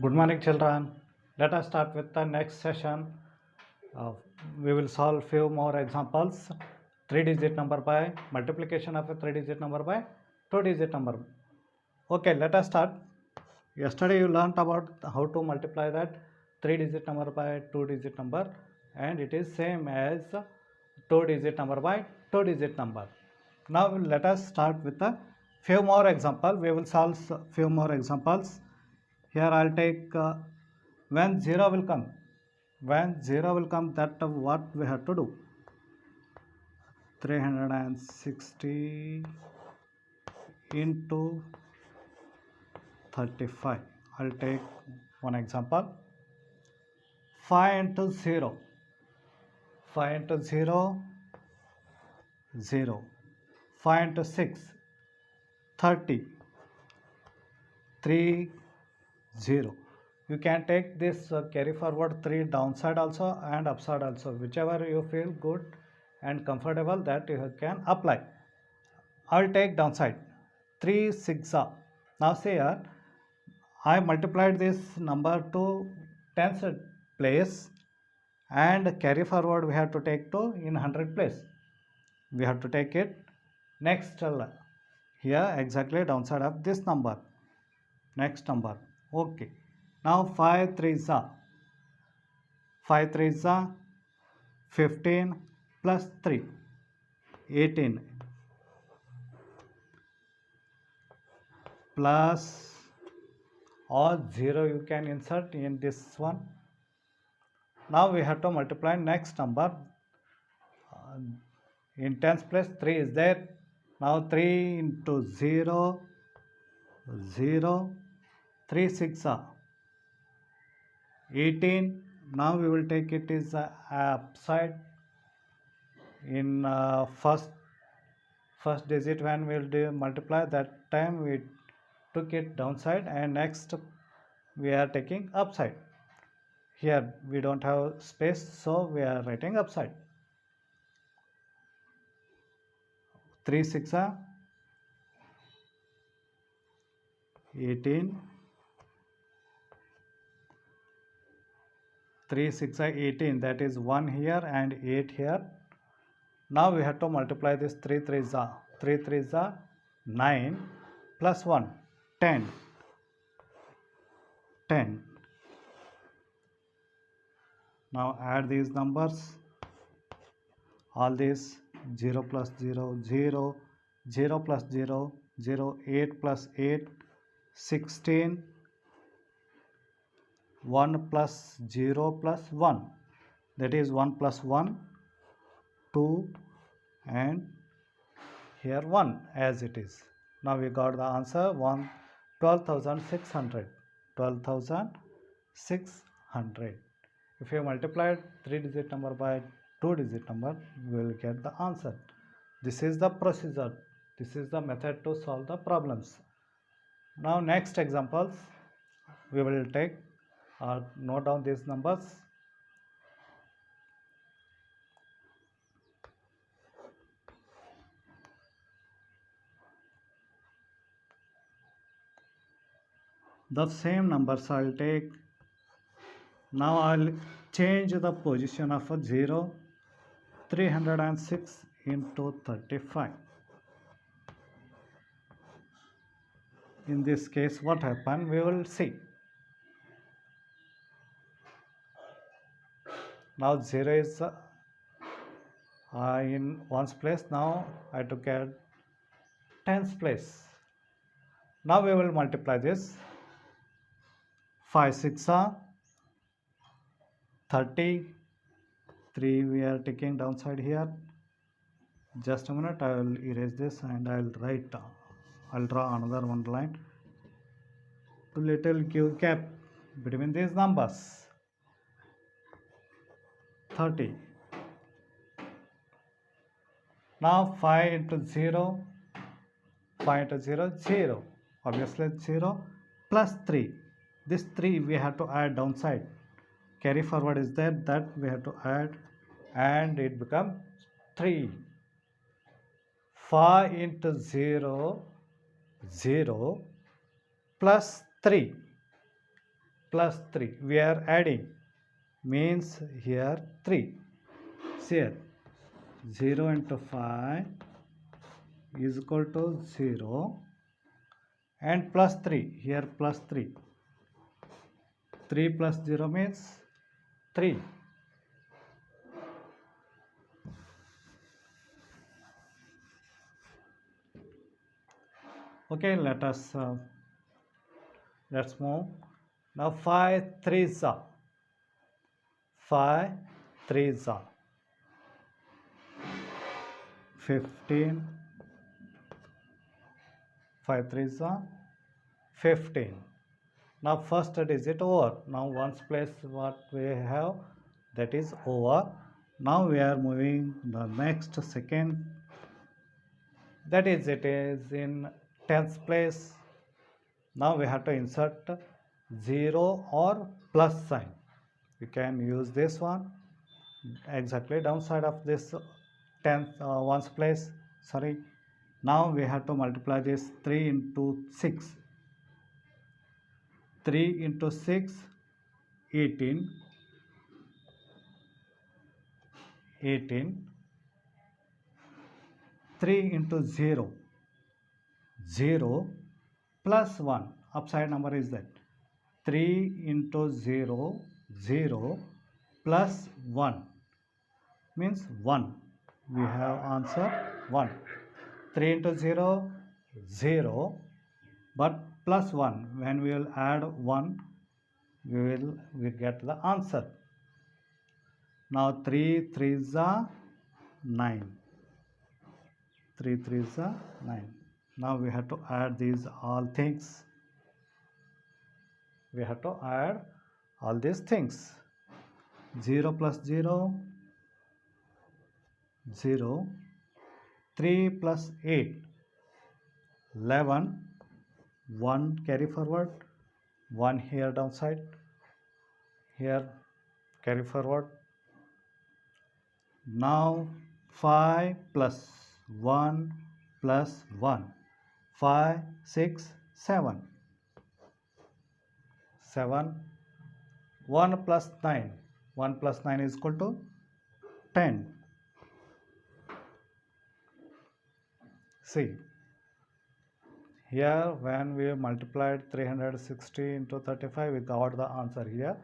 Good morning, children. Let us start with the next session. Uh, we will solve few more examples. Three-digit number by multiplication of a three-digit number by two-digit number. Okay, let us start. Yesterday you learnt about how to multiply that three-digit number by two-digit number, and it is same as two-digit number by two-digit number. Now let us start with a few more examples. We will solve few more examples. Here I'll take when 0 will come. When 0 will come, that what we have to do. 360 into 35. I'll take one example. 5 into 0. 5 into 0, 0. 5 into 6, 30. 3, 0. You can take this carry forward 3 downside also and upside also, whichever you feel good and comfortable, that you can apply. I'll take downside 3 6. Now see here, I multiplied this number to tens place, and carry forward we have to take to in 100 place. We have to take it next here exactly downside of this number. Next number. Okay. Now 5 3s are 5 3s are 15 plus 3 18 plus or 0 you can insert in this one. Now we have to multiply next number in tens place 3 is there. Now 3 into 0 0 3 6 are 18. Now we will take it is upside in first digit. When we will do multiply, that time we took it downside, and next we are taking upside. Here we don't have space, so we are writing upside. 3 6 are 18. 3 6 are 18, that is 1 here and 8 here. Now we have to multiply this 3 3s are 3 3s are 9 plus 1 10 10. Now add these numbers, all these 0 plus 0 0 0 plus 0 0 8 plus 8 16 1 plus 0 plus 1, that is 1 plus 1 2 and here 1 as it is. Now we got the answer 12,600. 12,600. If you multiply 3-digit number by 2-digit number, we will get the answer. This is the procedure. This is the method to solve the problems. Now next examples we will take. Note down these numbers. The same numbers I'll take. Now I'll change the position of a 0. 306 into 35. In this case, what happened, we will see. Now 0 is in ones place. Now I have to get tens place. Now we will multiply this. 5 6 are 30. 3 we are taking downside here. Just a minute, I will erase this and I will write. I'll draw another one line to little give gap between these numbers. 30. Now 5 into 0, 5 into 0, 0. Obviously 0 plus 3. This 3 we have to add downside. Carry forward is there, that we have to add, and it becomes 3. 5 into 0, 0 plus 3. plus 3. We are adding, means here 3. Here 0 into 5 is equal to 0 and plus 3. Here plus 3. 3 plus 0 means 3. Okay, let's move. Now 5 3s are 5 3s are 15. 5 3s are 15. Now first digit over. Now ones place what we have, that is over. Now we are moving the next second, that is it is in tens place. Now we have to insert 0 or plus sign. You can use this one exactly downside of this ones place. Sorry. Now we have to multiply this 3 into 6. 3 into 6 18. 18. 3 into 0 0 plus 1. Upside number is that 3 into 0 0 plus 1 means 1. We have answer 1. 3 into 0 0, but plus 1. When we will add 1, we get the answer. Now 3 3s are 9. 3 3s are 9. Now we have to add these all things. We have to add all these things. 0 plus 0 0. 3 plus 8 11. 1 carry forward, 1 here downside, here carry forward. Now 5 plus 1 plus 1. 5 6 7. 7. 1 plus 9. 1 plus 9 is equal to 10. See, here when we multiplied 360 into 35, we got the answer here.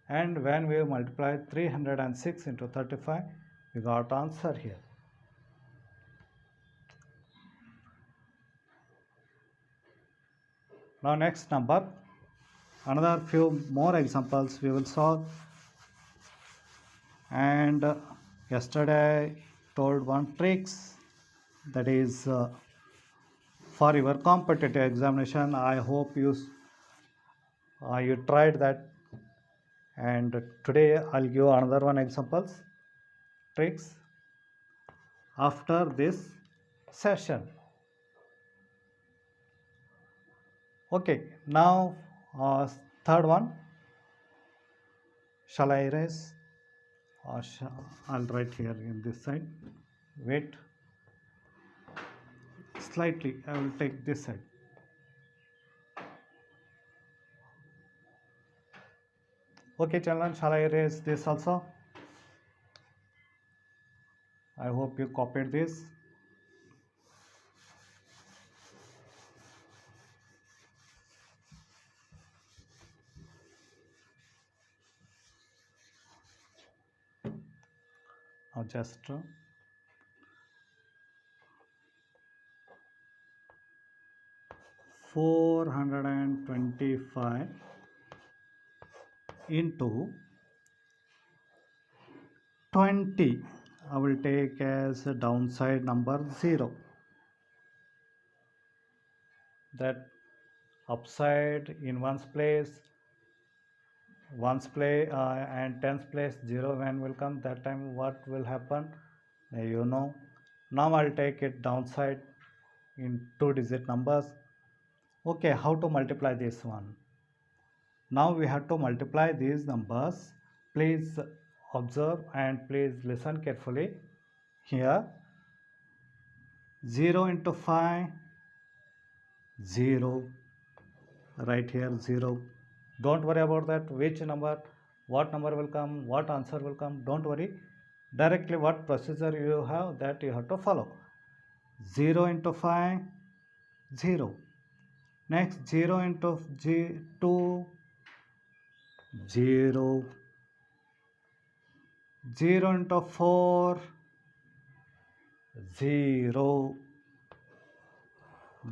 And when we multiplied 306 into 35, we got answer here. Now next number, another few more examples we will solve. And yesterday I told one tricks, that is for your competitive examination. I hope you tried that, and today I'll give another one examples tricks after this session. Okay, now third one, shall I erase or I'll write here in this side. Wait, slightly I will take this side. Okay children, shall I erase this also? I hope you copied this. Now just 425 into 20. I will take as a downside number 0. That upside in ones place and tens place 0 when will come, that time what will happen, you know. Now I'll take it downside in 2-digit numbers. Okay, how to multiply this one? Now we have to multiply these numbers. Please observe and please listen carefully. Here 0 into 5 0, right here 0. Don't worry about that, which number, what number will come, what answer will come. Don't worry. Directly what procedure you have, that you have to follow. 0 into 5, 0. Next 0 into 2, 0. 0 into 4, 0.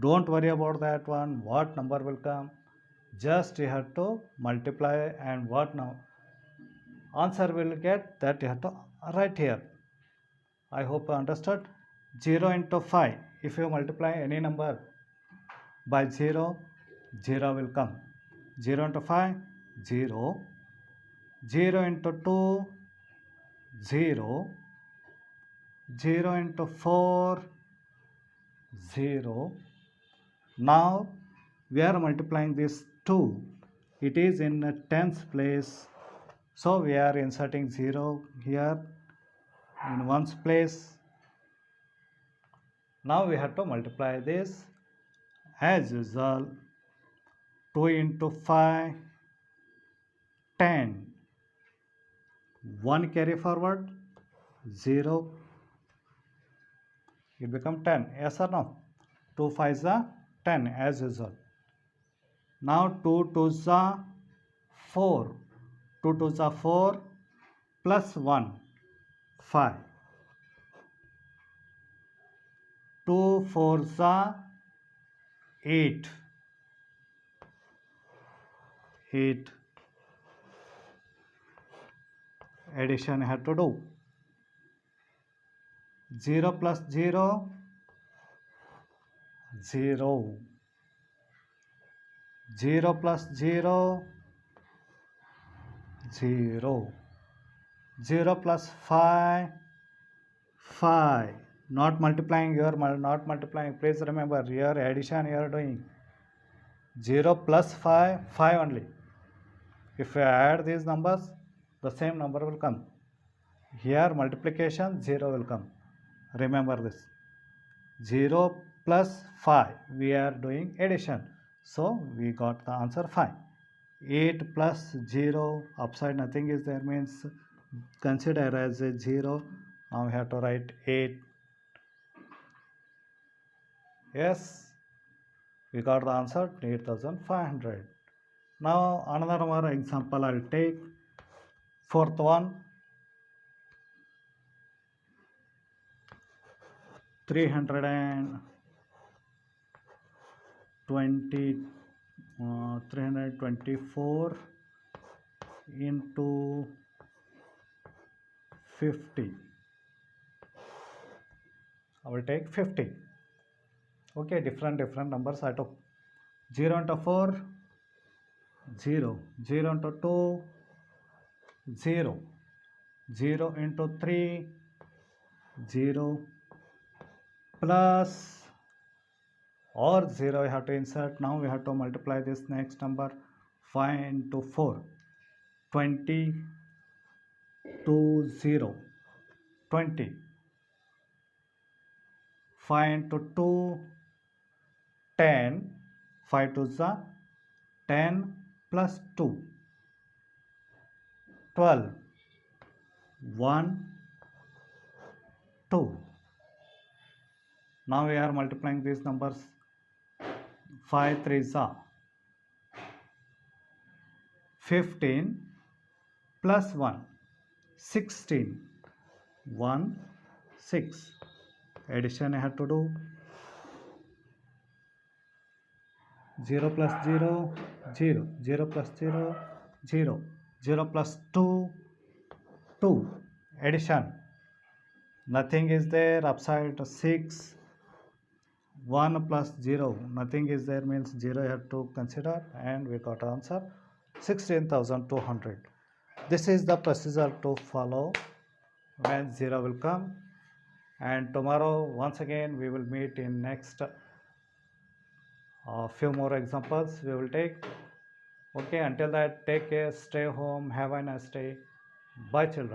Don't worry about that one, what number will come. Just you have to multiply, and what now answer will get, that you have to write here. I hope you understood. 0 into 5, if you multiply any number by 0, 0 will come. 0 into 5, 0. 0 into 2, 0. 0 into 4, 0. Now we are multiplying this 2. It is in a tens place, so we are inserting 0 here in ones place. Now we have to multiply this as usual. 2 into 5, 10. 1 carry forward, 0. It become 10. Yes or no? 2 5s are 10 as usual. Now 2 2s are 4. 2 2s are 4 plus 1, 5. 2 4s are 8. 8. Addition have to do. 0 plus 0, 0. 0 plus 0, 0. 0 plus 5, 5. Not multiplying, you are not multiplying. Please remember, your addition you are doing. 0 plus 5, 5 only. If you add these numbers, the same number will come. Here multiplication, 0 will come. Remember this. 0 plus 5, we are doing addition. So we got the answer 5. 8 plus 0, upside nothing is there, means consider as a 0. Now we have to write 8. Yes, we got the answer 8500. Now another more example I'll take. Fourth one, 324 into 50. I will take 50. Okay, different numbers I took. 0 into 4, 0. 0 into 2, 0. 0 into 3, 0. Plus or 0 we have to insert. Now we have to multiply this next number. 5 into 4, 20, 2, 0, 20. 5 into 2, 10. 5 to the 10 plus 2, 12. 1, 2. Now we are multiplying these numbers. 5 3s are 15 plus 1, 16. 1, 6. Addition I have to do. 0 plus 0, 0. 0 plus 0, 0. 0 plus 2, 2. Addition. Nothing is there. Upside 6. 1 plus 0. Nothing is there, means 0 you have to consider, and we got answer 16,200. This is the procedure to follow when 0 will come. And tomorrow once again we will meet in next few more examples we will take. Okay, until that, take care, stay home, have a nice day. Bye children.